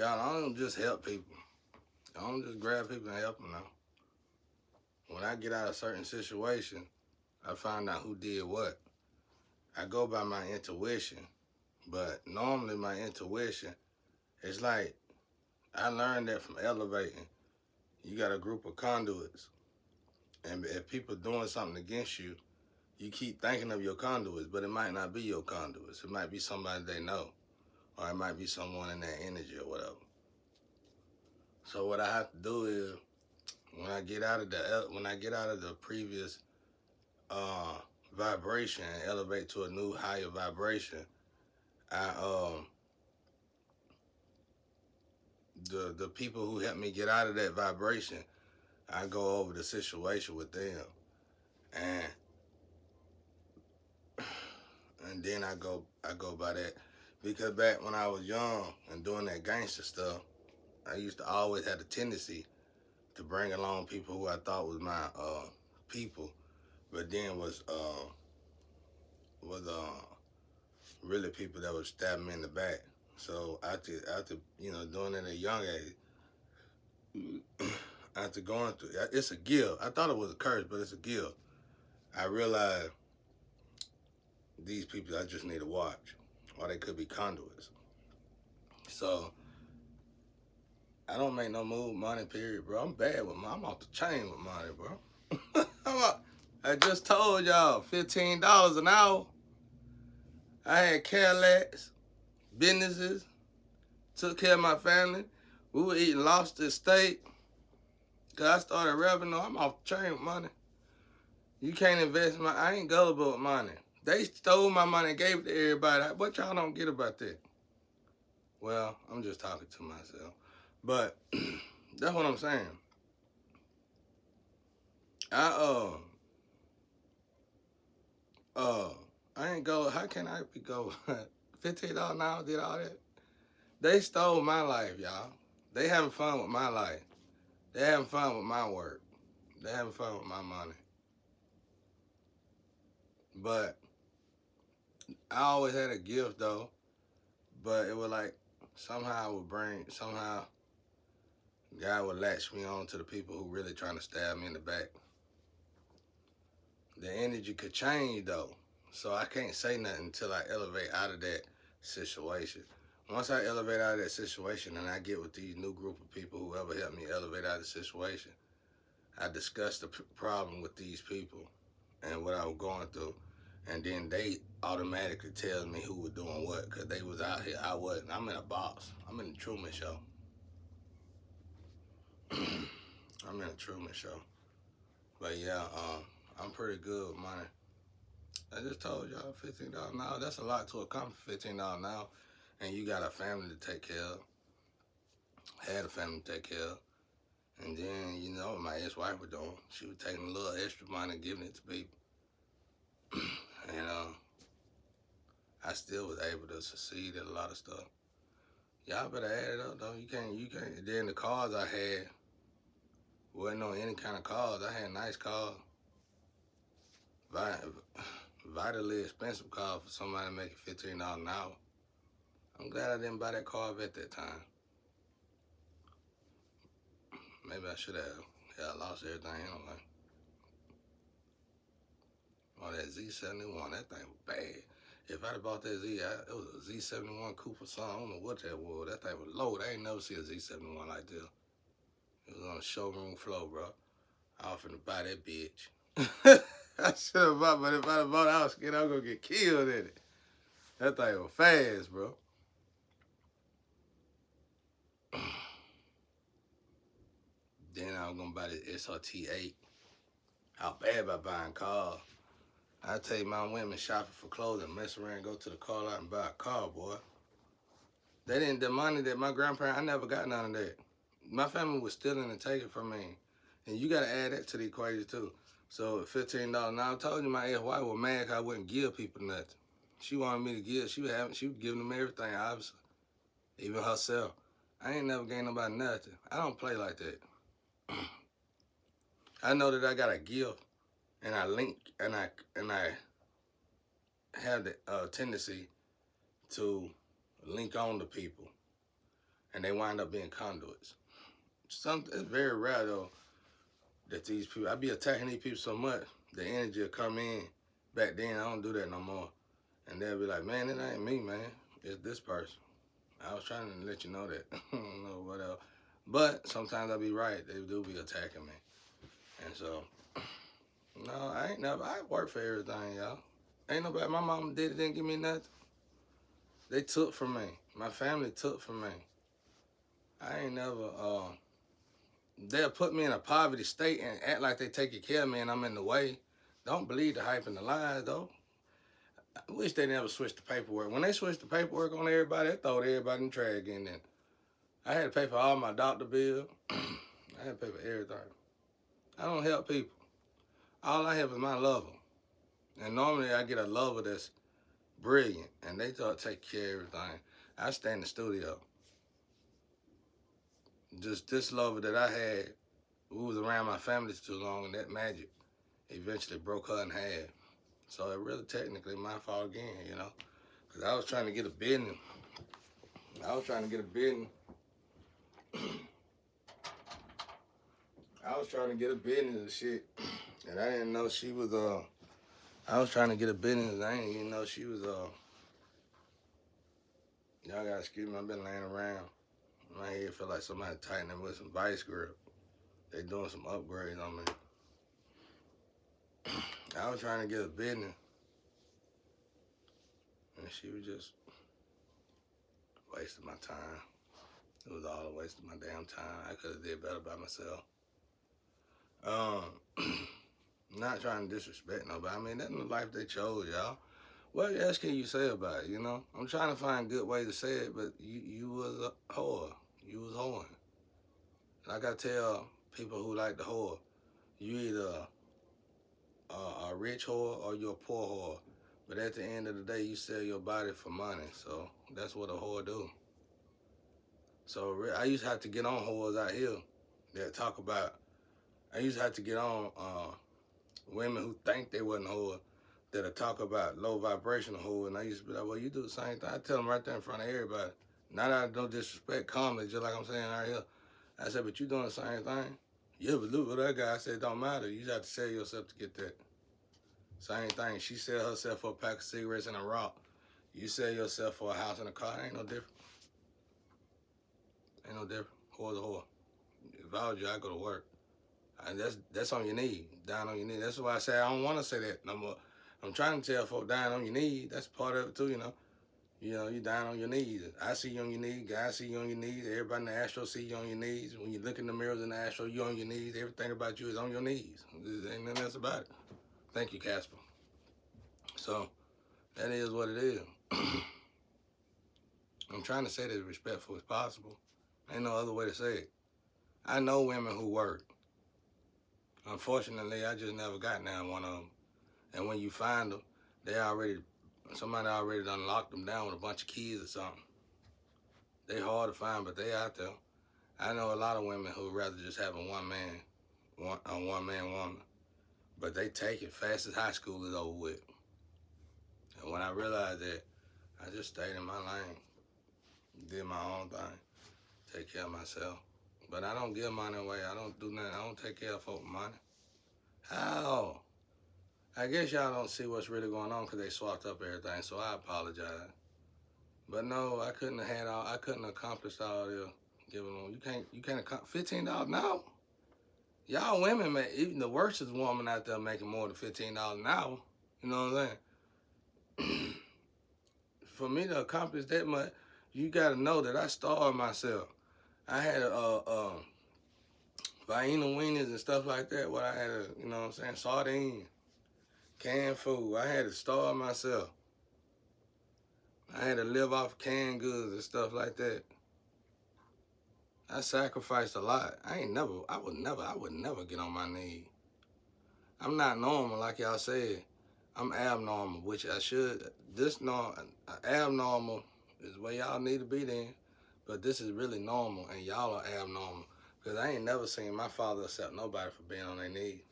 Y'all, I don't just help people. I don't just grab people and help them now. When I get out of a certain situation, I find out who did what. I go by my intuition, but normally my intuition, it's like I learned that from elevating. You got a group of conduits, and if people doing something against you, you keep thinking of your conduits, but it might not be your conduits. It might be somebody they know, or it might be someone in that energy or whatever. So what I have to do is when I get out of the previous uh, vibration and elevate to a new higher vibration, I the people who help me get out of that vibration, I go over the situation with them, and then I go by that, because back when I was young and doing that gangster stuff, I used to always have the tendency to bring along people who I thought was my people, but then was really people that would stab me in the back. So after doing it at a young age, after going through, it's a gift. I thought it was a curse, but it's a gift. I realized these people I just need to watch, or they could be conduits. So I don't make no move money, period, bro. I'm bad with money. I'm off the chain with money, bro. I just told y'all, $15 an hour. I had Cadillacs, businesses, took care of my family. We were eating lobster steak. Cause I started revenue. I'm off the chain with money. You can't invest in I ain't gullible with money. They stole my money and gave it to everybody. What y'all don't get about that? Well, I'm just talking to myself. But that's what I'm saying. I ain't go. How can I be go? $15 an hour did all that. They stole my life, y'all. They having fun with my life. They having fun with my work. They having fun with my money. But I always had a gift though. But it was like somehow God would latch me on to the people who really trying to stab me in the back. The energy could change though. So I can't say nothing until I elevate out of that situation. Once I elevate out of that situation and I get with these new group of people, whoever helped me elevate out of the situation, I discuss the problem with these people and what I was going through. And then they automatically tell me who was doing what, because they was out here. I wasn't. I'm in a box. I'm in the Truman Show. I'm in a Truman Show. But yeah, I'm pretty good with money. I just told y'all $15 an hour. That's a lot to accomplish, $15 an hour. And you got a family to take care of. Had a family to take care of. And then, you know what my ex-wife was doing. She was taking a little extra money and giving it to people. And I still was able to succeed at a lot of stuff. Y'all better add it up though. You can't. Then the cars I had wasn't on any kind of cars. I had nice cars. Vitally expensive car for somebody making $15 an hour. I'm glad I didn't buy that Corvette at that time. Maybe I should have. Yeah, I lost everything anyway. Oh, that Z71, that thing was bad. If I'd have bought that it was a Z71 coupe or something. I don't know what that was. That thing was low. I ain't never seen a Z71 like this. It was on the showroom floor, bro. I was finna buy that bitch. I should have bought, but if I'd have bought it, I was scared I was gonna get killed in it. That thing was fast, bro. Then I was gonna buy this SRT8. How bad about buying cars? I take my women shopping for clothes and mess around and go to the car lot and buy a car, boy. The money that my grandparents, I never got none of that. My family was stealing and taking from me. And you gotta add that to the equation too. So $15. Now I told you my ex-wife was mad because I wouldn't give people nothing. She wanted me to give, she was giving them everything, obviously. Even herself. I ain't never gave nobody nothing. I don't play like that. I know that I got a gift, and I link, and I have the tendency to link on to people. and they wind up being conduits. It's very rare though that these people, I be attacking these people so much, the energy will come in. Back then, I don't do that no more. And they'll be like, man, it ain't me, man. It's this person. I was trying to let you know that. I don't know what else. But sometimes I be right. They do be attacking me. And so, no, I work for everything, y'all. Ain't nobody, my mom didn't give me nothing. They took from me. My family took from me. I ain't never, they'll put me in a poverty state and act like they taking care of me and I'm in the way. Don't believe the hype and the lies, though. I wish they never switched the paperwork. When they switched the paperwork on everybody, they throwed everybody in the trash again. Then I had to pay for all my doctor bills. I had to pay for everything. I don't help people. All I have is my lover. And normally I get a lover that's brilliant, and they take care of everything. I stay in the studio. Just this lover that I had, who was around my family too long, and that magic eventually broke her in half. So it really technically my fault again, you know, because I was trying to get a business. I was trying to get a business. I was trying to get a business and shit, and I didn't know she was I was trying to get a business, and I didn't even know she was Y'all gotta excuse me. I've been laying around. My head feel like somebody tightening with some vice grip. They doing some upgrades on me. I was trying to get a business, and she was just wasting my time. It was all a waste of my damn time. I could have did better by myself. Not trying to disrespect nobody. I mean, that's the life they chose, y'all. What else can you say about it, you know? I'm trying to find good ways to say it, but you was a whore. You was whoring. Like I tell people who like the whore, you either a rich whore or you're a poor whore. But at the end of the day, you sell your body for money. So that's what a whore do. So I used to have to get on whores out here that talk about, I used to have to get on women who think they wasn't whore that'll talk about low vibrational whore. And I used to be like, well, you do the same thing. I tell them right there in front of everybody. Not out of no disrespect, calmly, just like I'm saying right here. I said, but you doing the same thing? Yeah, but look what that guy said, it don't matter. You just have to sell yourself to get that. Same thing. She sell herself for a pack of cigarettes and a rock. You sell yourself for a house and a car. Ain't no different. Ain't no different. Whore's a whore. If I was you, I'd go to work. And that's on your knee. Down on your knee. That's why I say I don't want to say that no more. I'm trying to tell folks down on your knees. That's part of it too, you know. You know, you down on your knees. I see you on your knees. Guys see you on your knees. Everybody in the astro see you on your knees. When you look in the mirrors in the astro, you on your knees. Everything about you is on your knees. There ain't nothing else about it. Thank you, Casper. So, that is what it is. I'm trying to say that as respectful as possible. Ain't no other way to say it. I know women who work. Unfortunately, I just never got down one of them. And when you find them, somebody already done locked them down with a bunch of kids or something. They hard to find, but they out there. I know a lot of women who would rather just have a one-man woman. But they take it fast as high school is over with. And when I realized that, I just stayed in my lane. Did my own thing. Take care of myself. But I don't give money away. I don't do nothing. I don't take care of folks' money. How? I guess y'all don't see what's really going on because they swapped up everything, so I apologize. But no, I couldn't have accomplished all this. Giving them, you can't accomplish $15 an hour. Y'all women, man, even the worstest woman out there making more than $15 an hour. You know what I'm saying? For me to accomplish that much, you got to know that I starved myself. I had Vienna wieners and stuff like that. What I had, you know what I'm saying, sardines, canned food. I had to starve myself. I had to live off canned goods and stuff like that. I sacrificed a lot. I would never get on my knees. I'm not normal like y'all said. I'm abnormal, which I should. Abnormal is where y'all need to be then. But this is really normal, and y'all are abnormal. Because I ain't never seen my father accept nobody for being on their knees.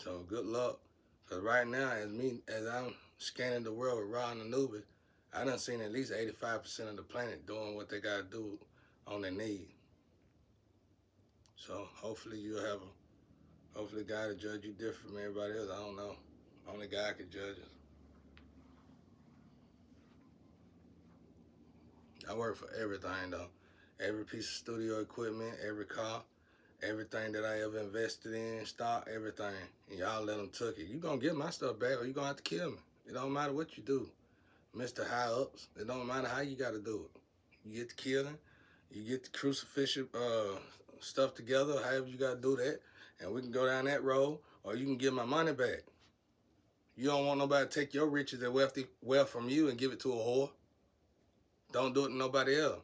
So good luck. Because right now, as I'm scanning the world with Ron Anubis, I done seen at least 85% of the planet doing what they gotta do on their need. So hopefully hopefully God will judge you different from everybody else. I don't know. Only God can judge us. I work for everything though. Every piece of studio equipment, every car, everything that I ever invested in, stock, everything. And y'all let them took it. You gonna get my stuff back or you gonna have to kill me. It don't matter what you do. Mr. High Ups, it don't matter how you gotta do it. You get the killing, you get the crucifixion stuff together, however you gotta do that, and we can go down that road, or you can get my money back. You don't want nobody to take your riches and wealth from you and give it to a whore. Don't do it to nobody else.